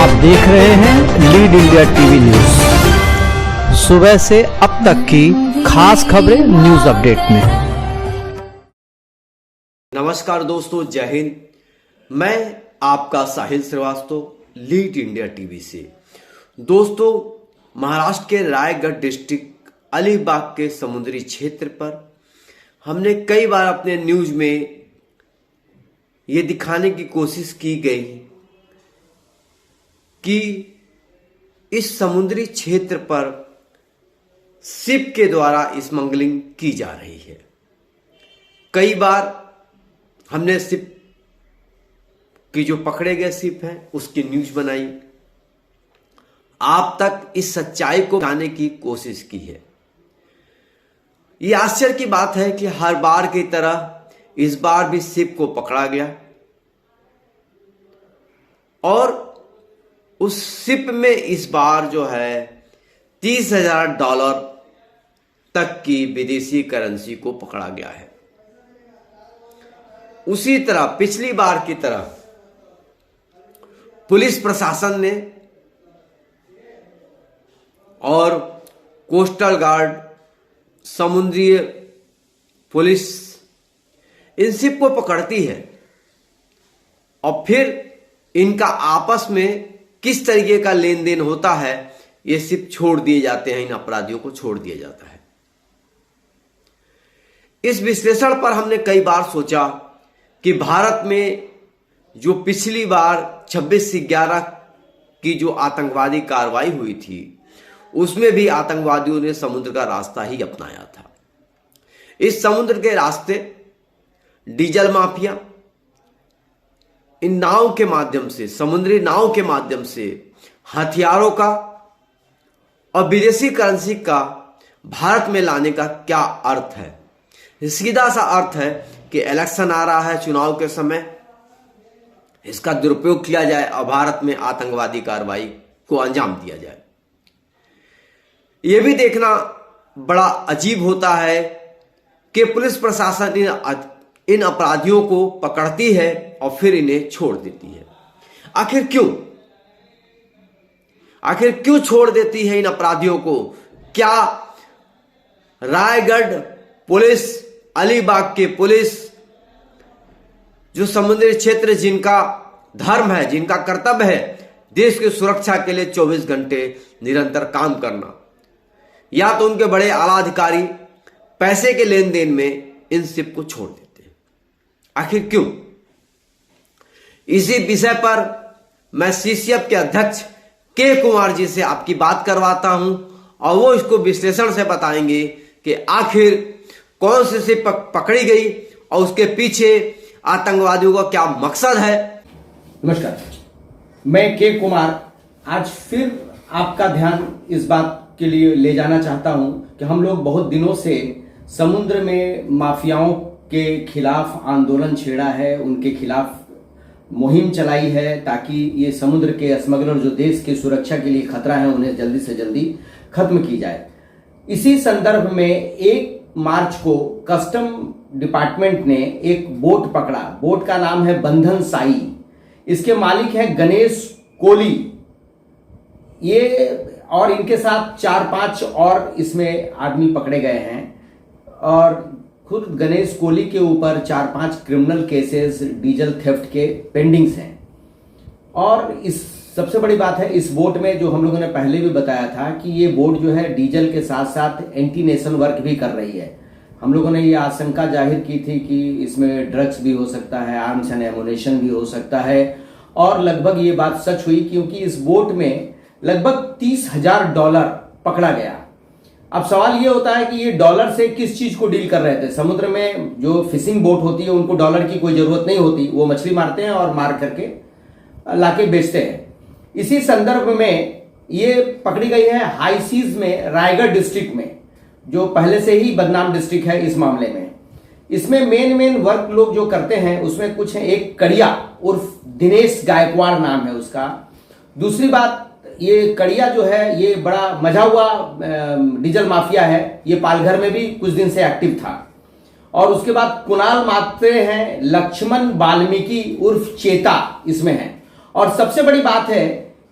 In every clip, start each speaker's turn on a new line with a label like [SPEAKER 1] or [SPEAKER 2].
[SPEAKER 1] आप देख रहे हैं लीड इंडिया टीवी न्यूज। सुबह से अब तक की खास खबरें न्यूज अपडेट में।
[SPEAKER 2] नमस्कार दोस्तों, जय हिंद। मैं आपका साहिल श्रीवास्तव, लीड इंडिया टीवी से। दोस्तों, महाराष्ट्र के रायगढ़ डिस्ट्रिक्ट अलीबाग के समुद्री क्षेत्र पर हमने कई बार अपने न्यूज में ये दिखाने की कोशिश की गई कि इस समुद्री क्षेत्र पर शिप के द्वारा स्मगलिंग की जा रही है। कई बार हमने शिप की जो पकड़े गए शिप हैं उसकी न्यूज बनाई, आप तक इस सच्चाई को बताने की कोशिश की है। ये आश्चर्य की बात है कि हर बार की तरह इस बार भी शिप को पकड़ा गया और उस शिप में इस बार जो है $30,000 तक की विदेशी करेंसी को पकड़ा गया है। उसी तरह पिछली बार की तरह पुलिस प्रशासन ने और कोस्टल गार्ड, समुद्री पुलिस इन शिप को पकड़ती है और फिर इनका आपस में किस तरीके का लेन देन होता है, ये शिप छोड़ दिए जाते हैं, इन अपराधियों को छोड़ दिया जाता है। इस विश्लेषण पर हमने कई बार सोचा कि भारत में जो पिछली बार 26/11 की जो आतंकवादी कार्रवाई हुई थी उसमें भी आतंकवादियों ने समुद्र का रास्ता ही अपनाया था। इस समुद्र के रास्ते डीजल माफिया इन नाव के माध्यम से, समुद्री नाव के माध्यम से हथियारों का और विदेशी करेंसी का भारत में लाने का क्या अर्थ है? सीधा सा अर्थ है कि इलेक्शन आ रहा है, चुनाव के समय इसका दुरुपयोग किया जाए और भारत में आतंकवादी कार्रवाई को अंजाम दिया जाए। यह भी देखना बड़ा अजीब होता है कि पुलिस प्रशासन इन अपराधियों को पकड़ती है और फिर इन्हें छोड़ देती है। आखिर क्यों छोड़ देती है इन अपराधियों को? क्या रायगढ़ पुलिस, अलीबाग की पुलिस, जो समुद्री क्षेत्र जिनका धर्म है, जिनका कर्तव्य है देश की सुरक्षा के लिए 24 घंटे निरंतर काम करना, या तो उनके बड़े आला अधिकारी पैसे के लेन देन में इन शिप को छोड़ देते हैं? आखिर क्यों? इसी विषय पर मैं सीसीएफ के अध्यक्ष के कुमार जी से आपकी बात करवाता हूं और वो इसको विश्लेषण से बताएंगे कि आखिर कौन सी शिप पकड़ी गई और उसके पीछे आतंकवादियों का क्या मकसद है।
[SPEAKER 3] नमस्कार, मैं के कुमार आज फिर आपका ध्यान इस बात के लिए ले जाना चाहता हूं कि हम लोग बहुत दिनों से समुद्र में माफियाओं के खिलाफ आंदोलन छेड़ा है, उनके खिलाफ मुहिम चलाई है ताकि ये समुद्र के स्मगलर जो देश की सुरक्षा के लिए खतरा है उन्हें जल्दी से जल्दी खत्म की जाए। इसी संदर्भ में 1 मार्च को कस्टम डिपार्टमेंट ने एक बोट पकड़ा। बोट का नाम है बंधन साई। इसके मालिक हैं गणेश कोली। ये और इनके साथ 4-5 और इसमें आदमी पकड़े गए हैं और खुद गणेश कोली के ऊपर 4-5 क्रिमिनल केसेस डीजल थेफ्ट के पेंडिंग्स हैं। और इस सबसे बड़ी बात है, इस बोट में जो हम लोगों ने पहले भी बताया था कि ये बोट जो है डीजल के साथ साथ एंटी नेशन वर्क भी कर रही है। हम लोगों ने ये आशंका जाहिर की थी कि इसमें ड्रग्स भी हो सकता है, आर्म्स एंड एमुनेशन भी हो सकता है और लगभग ये बात सच हुई क्योंकि इस बोट में लगभग $30,000 पकड़ा गया। अब सवाल ये होता है कि ये डॉलर से किस चीज को डील कर रहे थे? समुद्र में जो फिशिंग बोट होती है उनको डॉलर की कोई जरूरत नहीं होती, वो मछली मारते हैं और मार करके लाके बेचते हैं। इसी संदर्भ में ये पकड़ी गई है हाई सीज में रायगढ़ डिस्ट्रिक्ट में, जो पहले से ही बदनाम डिस्ट्रिक्ट है इस मामले में। इसमें मेन वर्क लोग जो करते हैं उसमें कुछ है, एक कड़िया उर्फ दिनेश गायकवाड़ नाम है उसका। दूसरी बात, ये कड़िया जो है ये बड़ा मजा हुआ डीजल माफिया है, ये पालघर में भी कुछ दिन से एक्टिव था। और उसके बाद कुणाल मात्रे हैं, लक्ष्मण वाल्मीकि उर्फ चेता इसमें है। और सबसे बड़ी बात है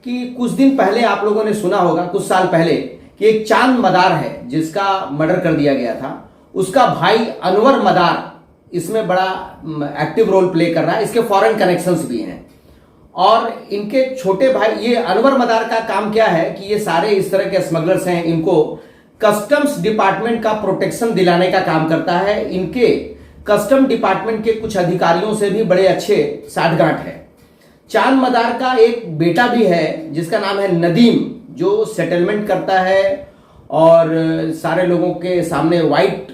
[SPEAKER 3] कि कुछ दिन पहले आप लोगों ने सुना होगा, कुछ साल पहले, कि एक चांद मदार है जिसका मर्डर कर दिया गया था, उसका भाई अनवर मदार इसमें बड़ा एक्टिव रोल प्ले कर रहा है। इसके फॉरेन कनेक्शंस भी हैं। और इनके छोटे भाई, ये अनवर मदार का काम क्या है कि ये सारे इस तरह के स्मगलर्स हैं, इनको कस्टम्स डिपार्टमेंट का प्रोटेक्शन दिलाने का काम करता है। इनके कस्टम डिपार्टमेंट के कुछ अधिकारियों से भी बड़े अच्छे साठगांठ है। चांद मदार का एक बेटा भी है जिसका नाम है नदीम, जो सेटलमेंट करता है और सारे लोगों के सामने व्हाइट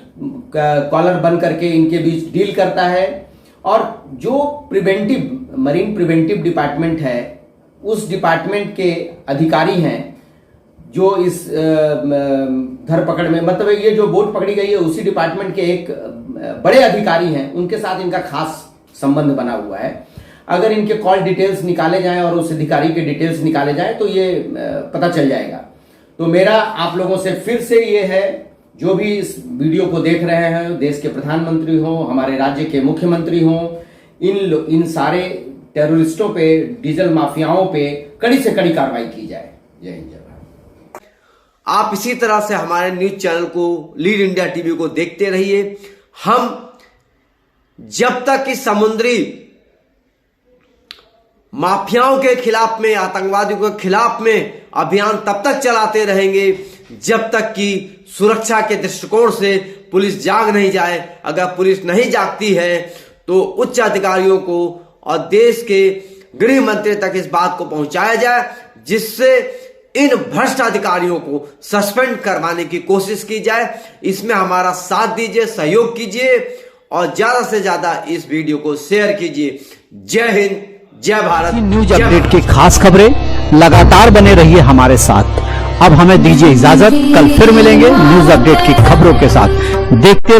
[SPEAKER 3] कॉलर बन करके इनके बीच डील करता है। और जो मरीन प्रिवेंटिव डिपार्टमेंट है, उस डिपार्टमेंट के अधिकारी हैं जो इस धरपकड़ में, मतलब ये जो बोट पकड़ी गई है उसी डिपार्टमेंट के एक बड़े अधिकारी हैं, उनके साथ इनका खास संबंध बना हुआ है। अगर इनके कॉल डिटेल्स निकाले जाएं और उस अधिकारी के डिटेल्स निकाले जाएं तो ये पता चल जाएगा। तो मेरा आप लोगों से फिर से ये है, जो भी इस वीडियो को देख रहे हैं, देश के प्रधानमंत्री हो, हमारे राज्य के मुख्यमंत्री हो, इन सारे टेररिस्टों पे, डीजल माफियाओं पे कड़ी से कड़ी कार्रवाई की जाए। जय हिंद, जय भारत।
[SPEAKER 2] आप इसी तरह से हमारे न्यूज चैनल को, लीड इंडिया टीवी को देखते रहिए। हम जब तक कि समुद्री माफियाओं के खिलाफ में, आतंकवादियों के खिलाफ में अभियान तब तक चलाते रहेंगे जब तक कि सुरक्षा के दृष्टिकोण से पुलिस जाग नहीं जाए। अगर पुलिस नहीं जागती है तो उच्च अधिकारियों को और देश के गृह मंत्री तक इस बात को पहुंचाया जाए, जिससे इन भ्रष्ट अधिकारियों को सस्पेंड करवाने की कोशिश की जाए। इसमें हमारा साथ दीजिए, सहयोग कीजिए और ज्यादा से ज्यादा इस वीडियो को शेयर कीजिए। जय हिंद, जय भारत।
[SPEAKER 1] न्यूज अपडेट की खास खबरें लगातार बने रहिए हमारे साथ। अब हमें दीजिए इजाजत, कल फिर मिलेंगे न्यूज अपडेट की खबरों के साथ। देखते